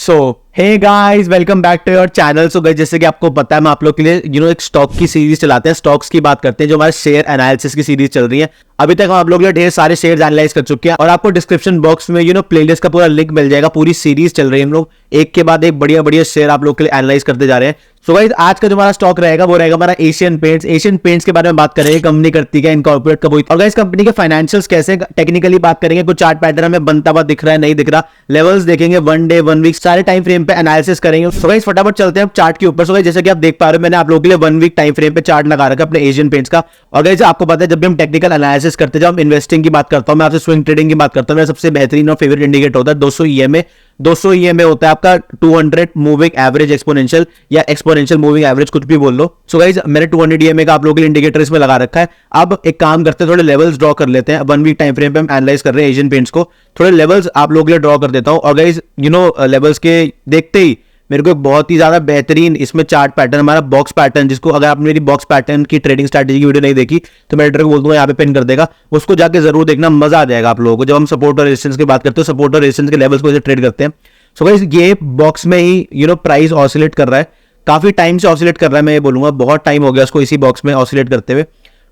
So hey guys, welcome back to your channel. So guys, जैसे कि आपको पता है, मैं आप लोग के लिए एक स्टॉक की सीरीज चलाते हैं, स्टॉक्स की बात करते हैं, जो हमारे शेयर एनालिसिस की सीरीज चल रही है। अभी तक हम आप लोग के लिए ढेर सारे शेयर्स एनालाइज कर चुके हैं और आपको डिस्क्रिप्शन बॉक्स में प्लेलिस्ट का पूरा लिंक मिल जाएगा। पूरी सीरीज चल रही है, हम लोग एक के बाद एक बढ़िया बढ़िया शेयर आप लोग के लिए एनालाइज करते जा रहे हैं। सो गाइस, आज का जो हमारा स्टॉक रहेगा वो रहेगा हमारा एशियन पेंट्स। एशियन पेंट्स के बारे में बात करेंगे, कंपनी करती है, इनकॉर्पोरेट कब हुई, और गाइस कंपनी के फाइनेंशियल्स कैसे, टेक्निकली बात करेंगे, कुछ चार्ट पैटर्न हमें बनता हुआ दिख रहा है, नहीं दिख रहा, लेवल्स देखेंगे, 1 डे 1 वीक सारे टाइम फ्रेम पे एनालिसिस करेंगे। सो गाइस, फटाफट चलते हैं चार्ट के ऊपर। सो गाइस, जैसे कि आप देख पा रहे हो, मैंने आप लोगों के लिए 1 वीक टाइम फ्रेम पे चार्ट लगा रखा है अपने एशियन पेंट्स का। और गाइस, आपको पता है, जब भी हम टेक्निकल एनालिसिस करते हैं, जब हम इन्वेस्टिंग की बात करता हूं, मैं आपसे स्विंग ट्रेडिंग की बात करता हूं, मेरा सबसे बेहतरीन और फेवरेट इंडिकेटर होता है 200 ईएमए। 200 ईएमए होता है आपका 200 मूविंग एवरेज एक्सपोनेंशियल या एक्सपोनेंशियल मूविंग एवरेज, कुछ भी बोल लो। सो गाइस, मैंने 200 ईएमए का आप लोगों के लिए इंडिकेटर इसमें लगा रखा है। अब एक काम करते हैं, थोड़े लेवल्स ड्रॉ कर लेते हैं। 1 वीक टाइम फ्रेम पे हम एनालाइज कर रहे हैं एशियन पेंट्स को, थोड़े लेवल्स आप लोगों के लिए ड्रॉ कर देता हूं। और गाइस, लेवल्स के देखते ही मेरे को एक बहुत ही ज्यादा बेहतरीन इसमें चार्ट पैटर्न, हमारा बॉक्स पैटर्न, जिसको अगर आपने मेरी बॉक्स पैटर्न की ट्रेडिंग स्ट्रैटेजी की वीडियो नहीं देखी तो मैं एडिटर को बोल दूंगा यहाँ पे पिन कर देगा, उसको जाके जरूर देखना, मजा आ जाएगा आप लोगों को। जब हम सपोर्ट और रेजिस्टेंस की बात करते हैं, सपोर्ट और रेजिस्टेंस के लेवल्स को ट्रेड करते हैं। सो गाइस, ये बॉक्स में ही प्राइस ऑसिलेट कर रहा है, काफी टाइम से ऑसिलेट कर रहा है, मैं ये बोलूंगा बहुत टाइम हो गया उसको इसी बॉक्स में ऑसिलेट करते हुए।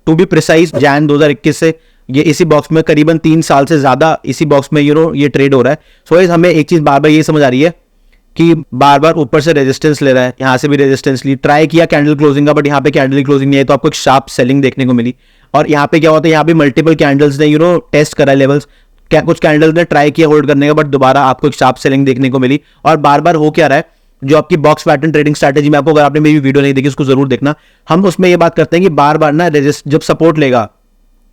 टू बी प्रिसाइज, जैन 2021 से ये इसी बॉक्स में करीबन 3 साल से ज्यादा इसी बॉक्स में ये ट्रेड हो रहा है। सो गाइस, हमें एक चीज बार बार ये समझ आ रही है कि बार बार ऊपर से रेजिस्टेंस ले रहा है, यहां से भी रेजिस्टेंस ली, ट्राई किया कैंडल क्लोजिंग का, बट यहां पे कैंडल क्लोजिंग नहीं है, तो आपको एक शार्प सेलिंग देखने को मिली। और यहां पे क्या होता है, यहां पे मल्टीपल कैंडल्स ने टेस्ट करा लेवल्स, कुछ कैंडल्स ने ट्राई किया होल्ड करने का, बट दोबारा आपको एक शार्प सेलिंग देखने को मिली। और बार बार हो क्या रहा है, जो आपकी बॉक्स पैटर्न ट्रेडिंग स्ट्रैटेजी में, आपको अगर आपने मेरी वीडियो नहीं देखी उसको जरूर देखना, हम उसमें ये बात करते हैं कि बार बार ना जब सपोर्ट लेगा,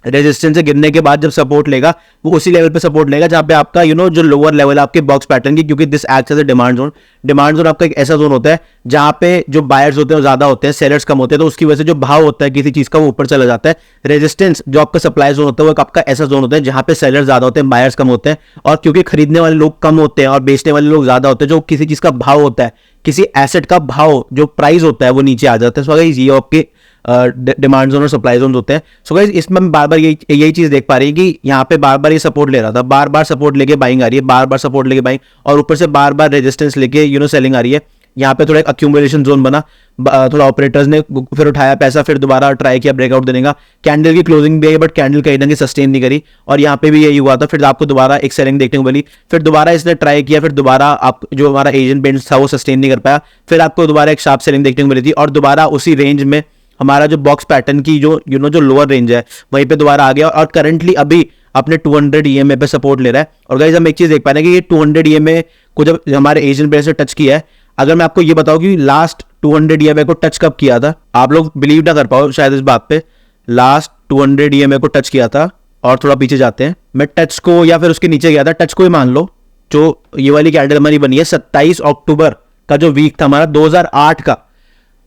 रेजिस्टेंस से गिरने के बाद जब सपोर्ट लेगा, वो उसी लेवल पे सपोर्ट लेगा जहां पे आपका जो लोअर लेवल है आपके बॉक्स पैटर्न की, क्योंकि this acts as a demand zone. Demand zone आपका एक ऐसा जोन होता है जहां पे जो बायर्स होते हैं वो ज्यादा होते हैं, सेलर्स कम होते हैं, तो उसकी वजह से जो भाव होता है किसी चीज का वो ऊपर चला जाता है। रेजिस्टेंस जो आपका सप्लाई जोन होता है वो आपका ऐसा जोन होता है जहां पे सेलर्स ज्यादा होते हैं, बायर्स कम होते हैं, और क्योंकि खरीदने वाले लोग कम होते हैं और बेचने वाले लोग ज्यादा होते हैं, जो किसी चीज का भाव होता है, किसी एसेट का भाव जो प्राइस होता है वो नीचे आ जाता है। सो गाइस, ये आपके डिमांड जोन और सप्लाई जोन होते हैं। सो गाइस, इसमें हम बार बार यही चीज देख पा रही है कि यहाँ पे बार बार ये सपोर्ट ले रहा था, बार बार सपोर्ट लेके बाइंग आ रही है, बार बार सपोर्ट लेके बाइंग, और ऊपर से बार बार रेजिस्टेंस लेके सेलिंग आ रही है। यहाँ पे थोड़ा एक अक्यूमुलेशन जोन बना, थोड़ा ऑपरेटर्स ने फिर उठाया पैसा, फिर दोबारा ट्राई किया ब्रेकआउट देने का, कैंडल की क्लोजिंग भी आई, बट कैंडल कहीं ना कहीं सस्टेन नहीं करी, और यहाँ पे भी यही हुआ था। फिर आपको दोबारा एक सेलिंग देखने को मिली, फिर दोबारा इसने ट्राई किया, फिर दोबारा आप जो हमारा एशियन पेंट्स था वो सस्टेन नहीं कर पाया, फिर आपको दोबारा एक शार्प सेलिंग देखने को मिली थी, और दोबारा उसी रेंज में हमारा जो बॉक्स पैटर्न की जो जो लोअर रेंज है वहीं पे दोबारा आ गया, और करंटली अभी अपने 200 ईएमए पे सपोर्ट ले रहा है। और गाइस, हम एक चीज देख पा रहे हैं कि ये 200 ईएमए को जब हमारे एशियन पेंट्स ने टच किया है, अगर मैं आपको ये बताऊं कि लास्ट 200 ईएमए को टच कब किया था, आप लोग बिलीव ना कर पाओ शायद इस बात पे, लास्ट 200 ईएमए को टच किया था, और थोड़ा पीछे जाते हैं, मैं टच को या फिर उसके नीचे गया था, टच को ही मान लो, जो ये वाली कैंडल हमारी बनी है 27 अक्टूबर का जो वीक था हमारा 2008 का,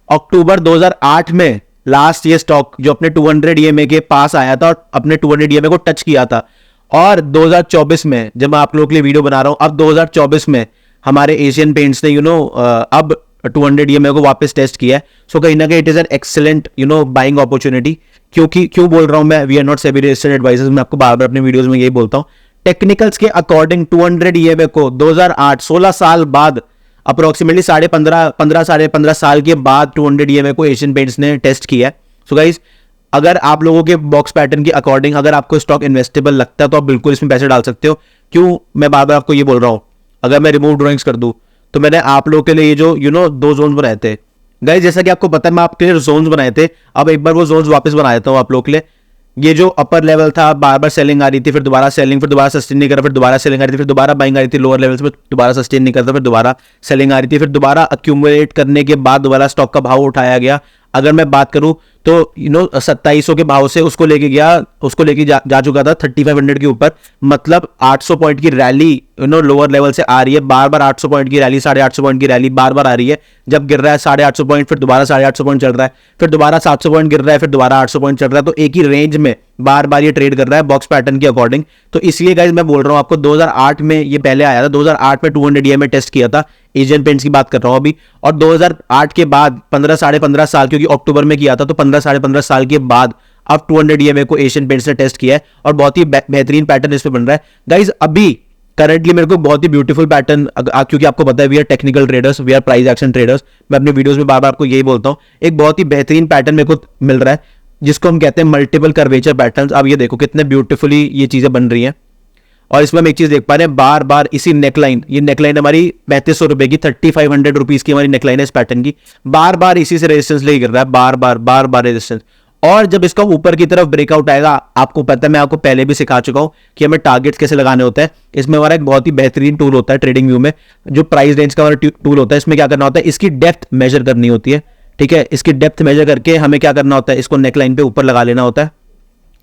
अक्टूबर 2008 में लास्ट ये स्टॉक जो अपने 200 ईएमए के पास आया था और अपने 200 ईएमए को टच किया था। और 2024 में जब मैं आप लोगों के लिए वीडियो बना रहा हूं, अब 2024 में हमारे एशियन पेंट्स ने अब 200 ईएमए को वापस टेस्ट किया है। सो कहीं ना कहीं it is an excellent buying opportunity. क्यों बोल रहा हूं मैं, we are not SEBI registered advisors, मैं आपको बार बार अपने वीडियोस में यही बोलता हूं। टेक्निकल्स के अकॉर्डिंग 200 ईएमए को 2008 16 साल बाद, अप्रोक्सीमेटली 15.5 साल के बाद 200 ईएमए को एशियन पेंट्स ने टेस्ट किया है। सो गाइस, अगर आप लोगों के बॉक्स पैटर्न के अकॉर्डिंग अगर आपको स्टॉक इन्वेस्टेबल लगता है तो आप बिल्कुल इसमें पैसे डाल सकते हो। क्यों मैं बार बार आपको ये बोल रहा हूं, अगर मैं रिमूव ड्रॉइंग्स कर दूं तो मैंने आप लोगों के लिए ये जो 2 जोन बनाए थे गाइस, जैसा कि आपको पता है मैं आपके लिए जोन्स बनाए थे, अब एक बार वो जोन्स वापस बना देता हूं आप लोगों के लिए। ये जो अपर लेवल था, बार बार सेलिंग आ रही थी, फिर दोबारा सेलिंग, फिर दोबारा सस्टेन नहीं करा, फिर दोबारा सेलिंग आ रही थी, फिर दोबारा बाइंग आ रही थी लोअर लेवल्स पे, दोबारा सस्टेन नहीं करता, फिर दोबारा सेलिंग आ रही थी, फिर दोबारा अक्यूमुलेट करने के बाद दोबारा स्टॉक का भाव उठाया गया। अगर मैं बात करूं तो 2700 के भाव से उसको लेके जा चुका था 3500 के ऊपर, मतलब 800 पॉइंट की रैली लोअर लेवल से आ रही है, बार बार 800 पॉइंट की रैली, 850 पॉइंट की रैली बार बार आ रही है। जब गिर रहा है 850 पॉइंट, फिर दोबारा 850 पॉइंट चल रहा है, फिर दोबारा 700 पॉइंट गिर रहा है, फिर दोबारा 800 पॉइंट चल रहा है, तो एक ही रेंज में बार बार ये ट्रेड कर रहा है बॉक्स पैटर्न के अकॉर्डिंग। तो इसलिए गाइस मैं बोल रहा हूं आपको, 2008 में ये पहले आया था, 2008 में 200 ईएमए टेस्ट किया था, एशियन पेंट्स की बात कर रहा हूं अभी, और 2008 के बाद 15 साल, क्योंकि अक्टूबर में किया था, तो 15 साल के बाद अब 200 ईएमए को एशियन पेंट्स ने टेस्ट किया है, और बहुत ही बेहतरीन पैटर्न इस पे बन रहा है गाइस। अभी करंटली मेरे को बहुत ही ब्यूटीफुल पैटर्न, क्योंकि आपको पता है we are technical traders, we are price action traders, मैं अपने वीडियोस में बार बार आपको यही बोलता हूँ, एक बहुत ही बेहतरीन पैटर्न मेरे को मिल रहा है जिसको हम कहते हैं मल्टीपल कर्वेचर पैटर्न्स। अब ये देखो कितने ब्यूटीफुली ये चीजें बन रही हैं। और इसमें हम एक चीज देख पा रहे हैं, बार बार इसी नेकलाइन, ये नेकलाइन हमारी 3500 रुपए की, 3500 रुपीज की हमारी नेकलाइन है इस पैटर्न की, बार बार इसी से रेजिस्टेंस लेके गिर रहा है, बार बार रेजिस्टेंस। और जब इसका ऊपर की तरफ ब्रेकआउट आएगा, आपको पता है मैं आपको पहले भी सिखा चुका हूं कि हमें टारगेट्स कैसे लगाने होते हैं। इसमें हमारा एक बहुत ही बेहतरीन टूल होता है ट्रेडिंग व्यू में, जो प्राइस रेंज का हमारा टूल होता है। इसमें क्या करना होता है, इसकी डेप्थ मेजर करनी होती है, ठीक है। इसकी डेप्थ मेजर करके हमें क्या करना होता है, इसको नेकलाइन पे ऊपर लगा लेना होता है।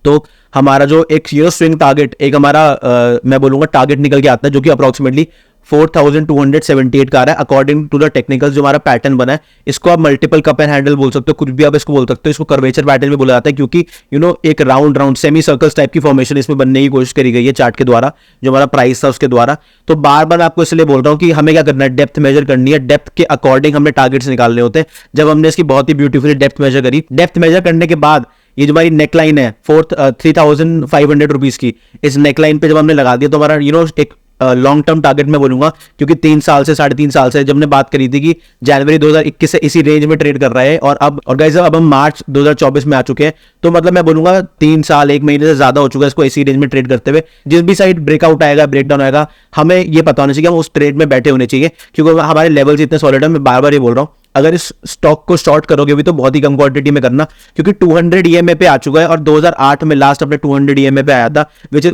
तो हमारा जो एक स्विंग टारगेट, एक हमारा मैं बोलूंगा टारगेट निकल के आता है, जो कि अप्रोक्सीमेटली 4278 का आ रहा है अकॉर्डिंग टू द टेक्निकल्स। जो हमारा पैटर्न बना है, इसको आप मल्टीपल कप एंड हैंडल बोल सकते हो, कुछ भी आप इसको बोल सकते हो। इसको कर्वेचर पैटर्न भी बोला जाता है, क्योंकि एक राउंड सेमी सर्कल्स टाइप की फॉर्मेशन इसमें बनने की कोशिश करी गई है चार्ट के द्वारा, जो हमारा प्राइस था उसके द्वारा। तो बार बार आपको इसलिए बोल रहा हूं कि हमें क्या करना है, डेप्थ मेजर करनी है, डेप्थ के अकॉर्डिंग हमने टारगेट्स निकालने होते हैं। जब हमने इसकी बहुत ही ब्यूटीफुली डेप्थ मेजर करी, डेप्थ मेजर करने के बाद ये जो हमारी नेकलाइन है 3500 रुपीज की, इस नेकलाइन पे जब हमने लगा दिया तो हमारा एक लॉन्ग टर्म टारगेट मैं बोलूंगा, क्योंकि 3 साल से 3.5 साल से जब हमने बात करी थी कि जनवरी 2021 से इसी रेंज में ट्रेड कर रहा है, और गाइस अब हम मार्च 2024 में आ चुके हैं। तो मतलब मैं बोलूंगा 3 साल 1 महीने से ज्यादा हो चुका है इसको इसी रेंज में ट्रेड करते हुए। जिस भी साइड ब्रेकआउट आएगा, ब्रेकडाउन आएगा, हमें ये पता होना चाहिए कि हम उस ट्रेड में बैठे होने चाहिए, क्योंकि हमारे लेवल्स इतने सॉलिड है। मैं बार बार ये बोल रहा हूँ, अगर इस स्टॉक को शॉर्ट करोगे भी तो बहुत ही कम क्वांटिटी में करना, क्योंकि 200 EMA पे आ चुका है, और 2008 में लास्ट अपने 200 EMA पे आया था, which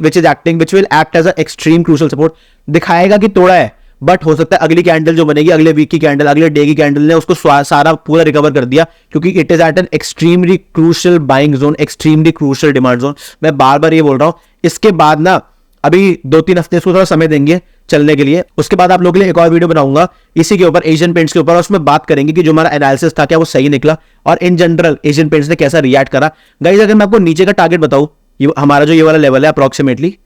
will act as a extreme crucial support. दिखाएगा कि तोड़ा है, बट हो सकता है अगली कैंडल जो बनेगी, अगले वीक की कैंडल, अगले डे की कैंडल ने उसको सारा पूरा रिकवर कर दिया, क्योंकि it is at an extremely crucial buying zone, extremely crucial demand zone. मैं बार बार ये बोल रहा हूं। इसके बाद ना अभी 2-3 हफ्ते इसको थोड़ा समय देंगे चलने के लिए, उसके बाद आप लोगों के लिए एक और वीडियो बनाऊंगा इसी के ऊपर, एशियन पेंट्स के ऊपर, और उसमें बात करेंगे कि जो हमारा एनालिसिस था क्या वो सही निकला, और इन जनरल एशियन पेंट्स ने कैसा रिएक्ट करा। गाइस अगर मैं आपको नीचे का टारगेट बताऊं, हमारा जो ये वाला लेवल है अप्रोक्सीमेटली,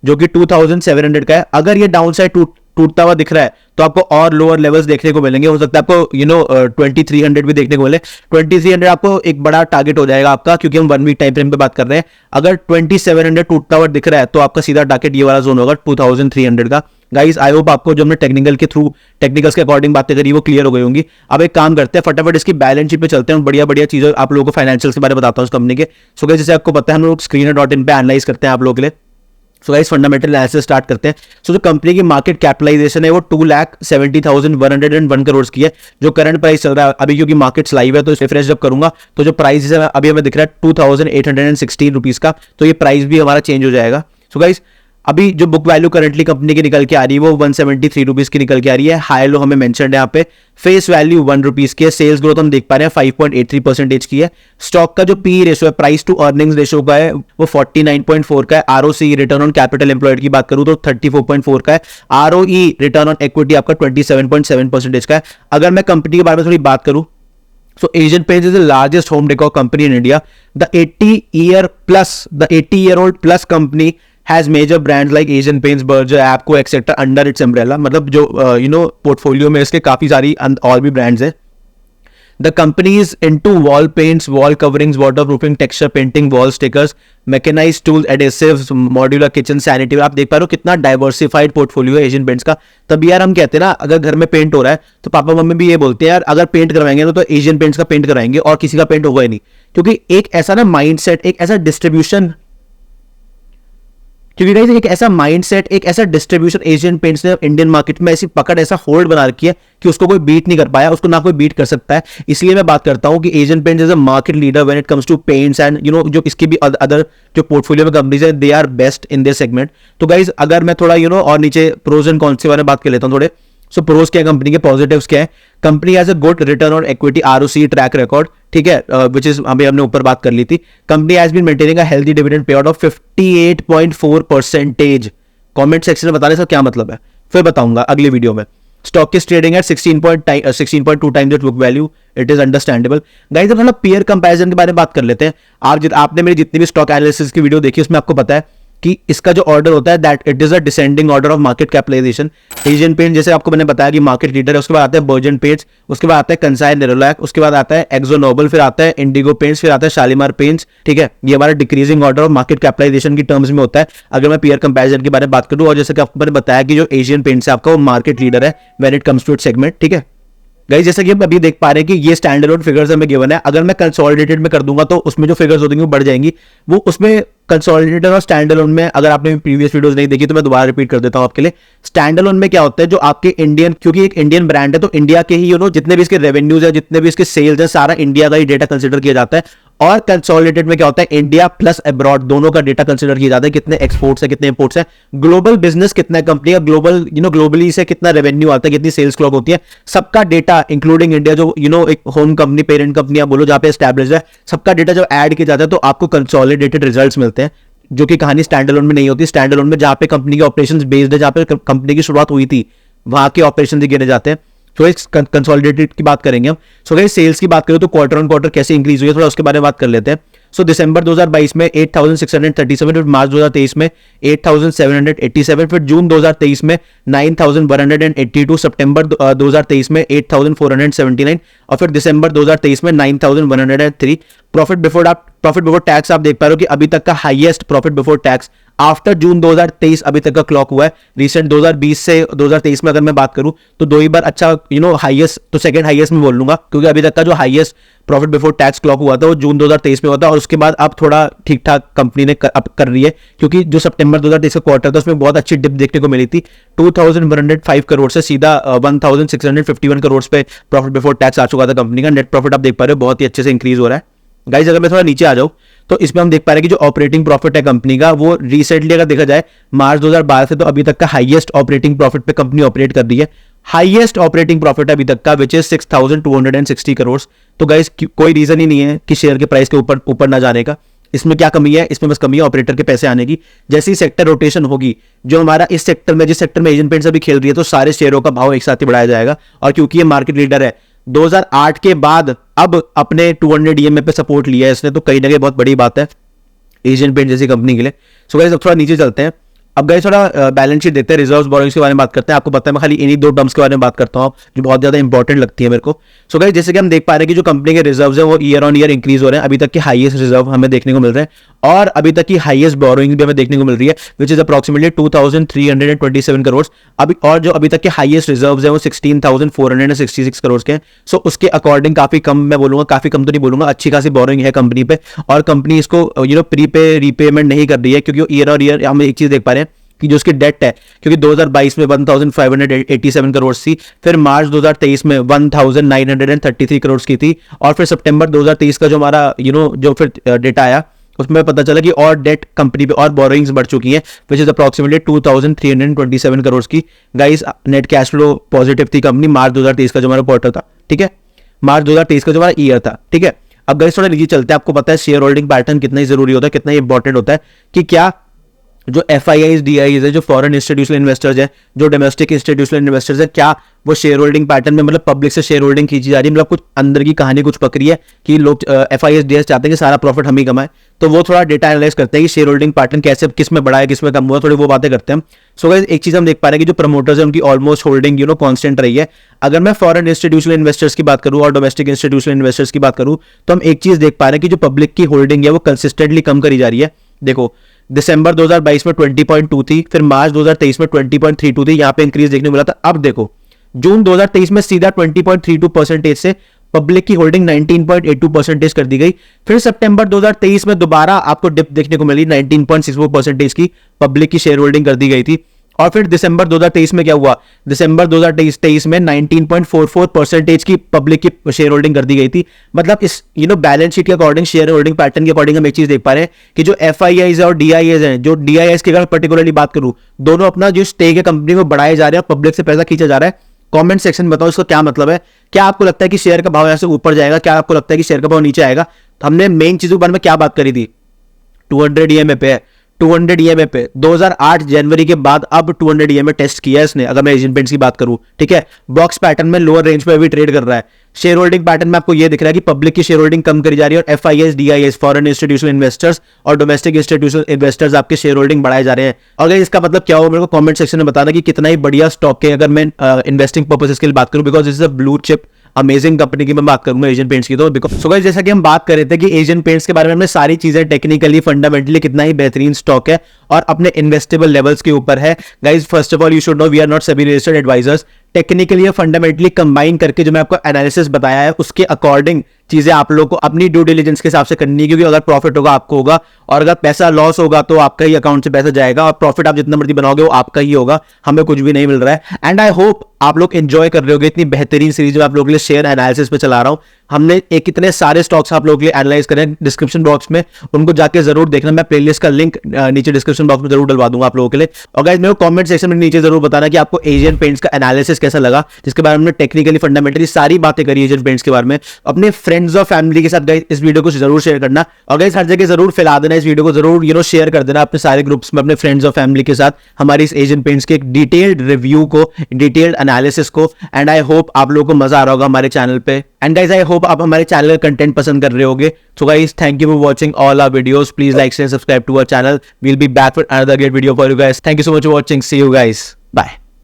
जो कि 2700 का है, अगर ये डाउन साइड टूटता हुआ दिख रहा है तो आपको और लोअर लेवल्स देखने को मिलेंगे। हो सकता है आपको 2300 भी देखने को मिले। 2300 आपको एक बड़ा टारगेट हो जाएगा आपका, क्योंकि हम 1 वीक टाइम फ्रेम पे बात कर रहे हैं। अगर 2700 टूटता हुआ दिख रहा है तो आपका सीधा टारगेट ये वाला जोन होगा 2300 का। गाइस आई होप आपको जो हमने टेक्निकल्स के अकॉर्डिंग बातें करी वो क्लियर हो गई होंगी। अब एक काम करते हैं, फटाफट इसकी बैलेंस शीट पे चलते हैं, बढ़िया चीजें आप लोगों को फाइनेंशियल के बारे में बताता हूँ इस कंपनी के। सो गाइस जैसे आपको पता है, हम लोग screener.in पे एनालाइज करते हैं आप लोगों के लिए। So guys fundamental analysis start करते हैं। सो जो कंपनी की मार्केट कैपिटलाइजेशन है वो 2,70,101 करोड़ की है। जो करंट प्राइस चल रहा है अभी, क्योंकि मार्केट्स लाइव है तो रिफ्रेश जब करूंगा तो जो प्राइस है अभी हमें दिख रहा है 2,816 रुपीज का, तो ये प्राइस भी हमारा चेंज हो जाएगा। सो गाइस अभी जो बुक वैल्यू करंटली कंपनी की निकल के आ रही है वो 173 रुपीज की निकल के आ रही है। हाई लो हमें मेंशन है यहाँ पे। फेस वैल्यू 1 रुपीज की है। सेल्स ग्रोथ हम देख पा रहे हैं 5.83% की है। स्टॉक का जो पी रेशियो है, प्राइस टू अर्निंग्स रेशियो का है, वो 49.4 का है। ROC return on capital employed की बात करूं तो 34.4 का है। आरओई रिटर्न ऑन इक्विटी आपका 27.7% का है। अगर मैं कंपनी के बारे में थोड़ी बात करूं, so Asian Paints is the largest home decor company in India. The 80-year-old plus company has major brands like Asian Paints, Berger, Apco, etc. under its umbrella. मतलब जो portfolio में इसके काफी सारी और भी brands है। The company is into wall paints, wall coverings, waterproofing, texture painting, wall stickers, mechanized tools, adhesives, modular kitchen, sanitary। आप देख पा रहे हो कितना डाइवर्सिफाइड पोर्टफोलियो है एशियन पेंट्स का। तभी यार हम कहते हैं ना, अगर घर में पेंट हो रहा है तो पापा मम्मी भी ये बोलते हैं यार अगर पेंट करवाएंगे ना तो एशियन पेंट्स का पेंट कराएंगे, और किसी का पेंट होगा ही नहीं। क्योंकि एक ऐसा ना माइंडसेट, एक ऐसा डिस्ट्रीब्यूशन, क्योंकि गाइस एक ऐसा माइंडसेट, एक ऐसा डिस्ट्रीब्यूशन एशियन पेंट्स ने इंडियन मार्केट में ऐसी पकड़, ऐसा होल्ड बना रखी है कि उसको कोई बीट नहीं कर पाया, उसको ना कोई बीट कर सकता है। इसलिए मैं बात करता हूं कि Asian Paints is a market leader when it comes to paints and जो इसकी भी अदर जो पोर्टफोलियो में कंपनीज है, they are best in their segment. तो गाइस अगर मैं थोड़ा और नीचे प्रोज एंड कॉन्स के बारे में बात कर लेता हूं थोड़े। सो प्रोज क्या है कंपनी के, पॉजिटिव्स क्या है। Company has a good return on equity, ROC track record, ठीक है, विच इज अभी हमने ऊपर बात कर ली थी। Company has been maintaining a healthy dividend payout of 58.4%। Comment section में बताने का क्या मतलब है फिर बताऊंगा अगली वीडियो में। स्टॉक की ट्रेडिंग है 16.2 times the book value, it is understandable. Guys अब थोड़ा पीयर कंपैरिजन के बारे में बात कर लेते हैं। आपने मेरी जितनी भी स्टॉक एनालिसिस की वीडियो देखी उसमें आपको पता है कि इसका जो ऑर्डर होता है that it is a descending order of market capitalisation. Asian Paint जैसे आपको मैंने बताया कि मार्केट लीडर है, उसके बाद आता है बर्जन पेंट्स, उसके बाद आता है कंसाई नेरोलैक, उसके बाद आता है एक्सो नोबल, फिर आता है इंडिगो पेंट्स, फिर आता है शालीमार पेंट्स। ठीक है, ये हमारा decreasing order of market capitalisation की टर्म्स में होता है अगर मैं पीयर कंपैरिजन के बारे में बात करूं। और जैसे कि आपको मैंने बताया कि जो एशियन पेंट्स है आपका वो मार्केट लीडर है when it comes to it segment. ठीक है गाइस, जैसे कि हम अभी देख पा रहे हैं कि ये स्टैंडर्ड फिगर्स हमें गिवन है। अगर मैं कंसोलिडेटेड में कर दूंगा तो उसमें जो फिगर्स होती हैं वो बढ़ जाएंगी। वो उसमें कंसोलिडेटेड और स्टैंडअलोन में, अगर आपने प्रीवियस वीडियोस नहीं देखी तो मैं दोबारा रिपीट कर देता हूं आपके लिए। स्टैंडअलोन में क्या होता है, जो आपके इंडियन, क्योंकि एक इंडियन ब्रांड है तो इंडिया के ही जितने भी इसके रेवेन्यूज है, जितने भी इसके सेल्स है, सारा इंडिया का ही डेटा कंसिडर किया जाता है। और कंसोलिडेटेड में क्या होता है, इंडिया प्लस अब्रॉड दोनों का डेटा कंसिडर किया जाता है, कितने एक्सपोर्ट्स है, कितने इंपोर्ट्स है, ग्लोबल बिजनेस कितना कंपनी का, ग्लोबल ग्लोबली से कितना रेवेन्यू आता है, कितनी सेल्स क्लॉक होती है, सबका डेटा इंक्लूडिंग इंडिया, जो एक होम कंपनी, पेरेंट कंपनी आप बोलो जहां पे एस्टैब्लिश्ड है, सबका डेटा जब ऐड किया जाता है तो आपको कंसोलिडेटेड रिजल्ट्स मिलते हैं, जो कि कहानी स्टैंडअलोन में नहीं होती। स्टैंडअलोन में जहां पे कंपनी के ऑपरेशंस बेस्ड है, जहां पे कंपनी की शुरुआत हुई थी, वहां के ऑपरेशंस ही गिने जाते हैं। तो कंसोलिडेटेड की बात करेंगे हम। सो गाइस, सेल्स की बात करें तो क्वार्टर ऑन क्वार्टर कैसे इंक्रीज हुई है, थोड़ा उसके बारे में बात कर लेते हैं। सो दिसंबर 2022 में 8637, फिर मार्च 2023 में 8787, फिर जून 2023 में 9182, सितंबर 2023 में 8479 और फिर दिसंबर 2023 में 9103। प्रॉफिट बिफोर टैक्स आप देख पा रहे हो कि अभी तक का highest profit before tax after June 2023 अभी तक का क्लॉक हुआ है। रिसेंट 2020 से 2023 में अगर मैं बात करूं तो दो ही बार अच्छा हाईएस्ट, तो सेकंड हाईएस्ट में बोल लूंगा, क्योंकि अभी तक का जो highest profit before tax clock हुआ था वो जून 2023 में हुआ था। और उसके बाद अब थोड़ा ठीक ठाक कंपनी ने कर रही है, क्योंकि जो सितंबर 2023 का क्वार्टर था उसमें बहुत अच्छी डिप देखने को मिली थी। 2105 करोड़ से सीधा 1651 करोड़ पे प्रॉफिट बिफोर टैक्स आ चुका था कंपनी का। नेट प्रॉफिट आप देख पा रहे हो बहुत ही अच्छे से इंक्रीज हो रहा है। गाइस, अगर मैं थोड़ा नीचे आ जाऊं तो इसमें हम देख पा रहे हैं कि जो ऑपरेटिंग प्रॉफिट है कंपनी का, वो रिसेंटली अगर देखा जाए मार्च 2012 से तो अभी तक का हाईएस्ट ऑपरेटिंग प्रॉफिट पे कंपनी ऑपरेट कर रही है। हाईएस्ट ऑपरेटिंग प्रॉफिट अभी तक का विच इज 6260 करोड़। तो गाइस, कोई रीजन ही नहीं है कि शेयर के प्राइस के ऊपर ना जाने का। इसमें क्या कमी है, इसमें बस कमी है ऑपरेटर के पैसे आने की। जैसी सेक्टर रोटेशन होगी, जो हमारा इस सेक्टर में, जिस सेक्टर में एशियन पेंट्स अभी खेल रही है, तो सारे शेयरों का भाव एक साथ ही बढ़ाया जाएगा। और क्योंकि ये मार्केट लीडर है, 2008 के बाद अब अपने 200 EMA पे सपोर्ट लिया है इसने, तो कहीं ना कहीं बहुत बड़ी बात है एशियन पेंट जैसी कंपनी के लिए। सो गाइस, अब थोड़ा नीचे चलते हैं। अब गाइस थोड़ा बैलेंस शीट देखते हैं, रिजर्व्स बोरोइंग्स के बारे में बात करते हैं। आपको पता है मैं खाली इन्हीं दो टर्म्स के बारे में बात करता हूं जो बहुत ज्यादा इंपॉर्टेंट लगती है मेरे को। सो गाइस, जैसे कि हम देख पा रहे हैं कि जो कंपनी के रिजर्व्स हैं वो ईयर ऑन ईयर इंक्रीज हो रहे हैं। अभी तक के हाईएस्ट रिजर्व हमें देखने को मिल रहे हैं और अभी तक की हाईएस्ट बोरोइंग भी हमें देखने को मिल रही है, विच इज अप्रॉक्सिमेटली 2327 करोड़। अभी और जो अभी तक के हाईएस्ट रिजर्व्स हैं वो 16,466 करोड़ के हैं। सो उसके अकॉर्डिंग काफी कम, मैं बोलूंगा काफी कम तो नहीं बोलूंगा, अच्छी खासी बोरोइंग है कंपनी पे। और कंपनी इसको प्रीपे रीपेमेंट नहीं कर रही है, क्योंकि ईयर और ईयर हम एक चीज देख पा रहे हैं कि जो उसकी डेट है, क्योंकि 2022 में 1587 करोड़ थी, फिर मार्च 2023 में 1933 करोड़ की थी, और फिर सितंबर 2023 का जो हमारा जो फिर डेटा आया उसमें पता चला कि और डेट कंपनी पे और बोरोइंग्स बढ़ चुकी हैं, विच इज अप्रॉक्सिमेटली 2327 करोड़ की। Guys, net cash flow positive थी कंपनी मार्च 2023 का जो हमारा क्वार्टर था। ठीक है, मार्च 2023 का जो हमारा ईयर था। ठीक है, अब गाइस थोड़ा नीचे चलते हैं। आपको पता है शेयर होल्डिंग पैटर्न कितना ही जरूरी होता है, कितना ही इंपॉर्टेंट होता है, कि क्या जो FIIs DIIs है, जो फॉरेन इंस्टीट्यूशनल इन्वेस्टर्स है, जो डोमेस्टिक इंस्टीट्यूशनल इन्वेस्टर्स है, क्या वो शेयर होल्डिंग पैटर्न में, मतलब पब्लिक से शेयर होल्डिंग खींची जा रही है, मतलब कुछ अंदर की कहानी कुछ पकड़ी है कि लोग FIIs DIIs चाहते हैं कि सारा प्रॉफिट हम ही कमाए। तो वो थोड़ा डेटा एनालाइज करते हैं कि शेयर होल्डिंग पैटर्न कैसे, किस में बढ़ा है, किस में कम हुआ, थोड़ी वो बातें करते हैं। सो गाइस, एक चीज हम देख पा रहे हैं कि जो प्रमोटर्स है उनकी ऑलमोस्ट होल्डिंग कांस्टेंट रही है। अगर मैं फॉरेन इंस्टीट्यूशनल इन्वेस्टर्स की बात करूं और डोमेस्टिक इंस्टीट्यूशनल इन्वेस्टर्स की बात करूं, तो हम एक चीज देख पा रहे हैं कि जो पब्लिक की होल्डिंग है वो कंसिस्टेंटली कम करी जा रही है। देखो, दिसंबर 2022 में 20.2 थी, फिर मार्च 2023 में 20.32 थी, यहां पे इंक्रीज देखने को मिला था। अब देखो, जून 2023 में सीधा 20.32% से पब्लिक की होल्डिंग 19.82% कर दी गई। फिर सितंबर 2023 में दोबारा आपको डिप देखने को मिली 19.64% की पब्लिक की शेयर होल्डिंग कर दी गई थी। और फिर दिसंबर 2023 में क्या हुआ, दिसंबर 2023 में 19.44% की पब्लिक की शेयर होल्डिंग कर दी गई थी। मतलब इस बैलेंस शीट के अकॉर्डिंग, शेयर होल्डिंग पैटर्न के अकॉर्डिंग हम एक चीज देख पा रहे हैं कि जो FIIs और DIIs हैं, जो DIIs की अगर पर्टिकुलरली बात करूं, दोनों अपना जो स्टेक है कंपनी में बढ़ाए जा रहे हैं, पब्लिक से पैसा खींचा जा रहा है। कमेंट सेक्शन में बताओ इसका क्या मतलब है। क्या आपको लगता है कि शेयर का भाव यहां से ऊपर जाएगा, क्या आपको लगता है कि शेयर का भाव नीचे आएगा? हमने मेन चीजों के बारे में क्या बात करी थी, 200 EMA पे है, 200 EMA पे 2008 जनवरी के बाद अब 200 EMA टेस्ट किया है इसने। अगर मैं एशियन पेंट्स की बात करूं, ठीक है, बॉक्स पैटर्न में लोअर रेंज पे भी ट्रेड कर रहा है। शेयर होल्डिंग पैटर्न में आपको ये दिख रहा है कि पब्लिक की शेयर होल्डिंग कम करी जा रही है और FIIs, DIs, foreign institutional investors और डोमेस्टिक इंस्टीट्यूशनल इन्वेस्टर्स आपके शेयर होल्डिंग बढ़ाए जा रहे हैं। और guys, इसका मतलब क्या होगा मेरे को कमेंट सेक्शन में बताना कि कितना ही बढ़िया स्टॉक है अगर मैं इन्वेस्टिंग पर्पसेस के लिए बात करूं, because this is a blue chip amazing company की मैं बात करूंगा एशियन पेंट्स की। तो बिकॉज सो गाइस, जैसा कि हम बात कर रहे थे कि एशियन पेंट्स के बारे में हमने सारी चीजें टेक्निकली फंडामेंटली कितना ही बेहतरीन स्टॉक है और अपने इन्वेस्टेबल लेवल्स के ऊपर है। Guys, first of all you should know we are not SEBI registered advisors. Technically या फंडामेंटली कंबाइन करके जो मैं आपको एनालिसिस बताया है उसके अकॉर्डिंग चीजें आप लोगों को अपनी ड्यू डिलिजेंस के हिसाब से करनी है, क्योंकि अगर प्रॉफिट होगा आपको होगा और अगर पैसा लॉस होगा तो आपका ही अकाउंट से पैसा जाएगा और प्रॉफिट आप जितना मर्जी बनाओगे वो आपका ही होगा, हमें कुछ भी नहीं मिल रहा है। एंड आई होप आप लोग एंजॉय कर रहे होगे इतनी बेहतरीन सीरीज जो आप लोगों के लिए शेयर एनालिसिस पे चला रहा हूं। हमने एक कितने सारे स्टॉक्स आप लोगों के लिए एनालाइज करें डिस्क्रिप्शन बॉक्स में, उनको जाके जरूर देखना। मैं प्लेलिस्ट का लिंक नीचे डिस्क्रिप्शन बॉक्स में जरूर डलवा दूंगा आप लोगों के लिए। और गाइस, मेरे को कमेंट सेक्शन में नीचे जरूर बताना कि आपको एशियन पेंट्स का एनालिसिस कैसा लगा, जिसके बारे में हमने टेक्निकली फंडामेंटली सारी बातें करी एशियन पेंट्स के बारे में। अपने फ्रेंड्स और फैमिली के साथ गाइस इस वीडियो को जरूर शेयर करना और गाइस हर जगह जरूर फैला देना इस वीडियो को, जरूर शेयर कर देना अपने सारे ग्रुप्स में अपने फ्रेंड्स और फैमिली के साथ हमारी इस एशियन पेंट्स के एक डिटेल्ड रिव्यू को, डिटेल्ड एनालिसिस को। एंड आई होप आप लोगों को मजा आ रहा होगा हमारे चैनल पे। एंड गाइस, आई होप आप हमारे चैनल का कंटेंट पसंद कर रहे होगे। So guys, thank you for watching all our videos. Please like share subscribe to our channel. We will be back with another great video for you guys. Thank you so much for watching. See you guys, bye.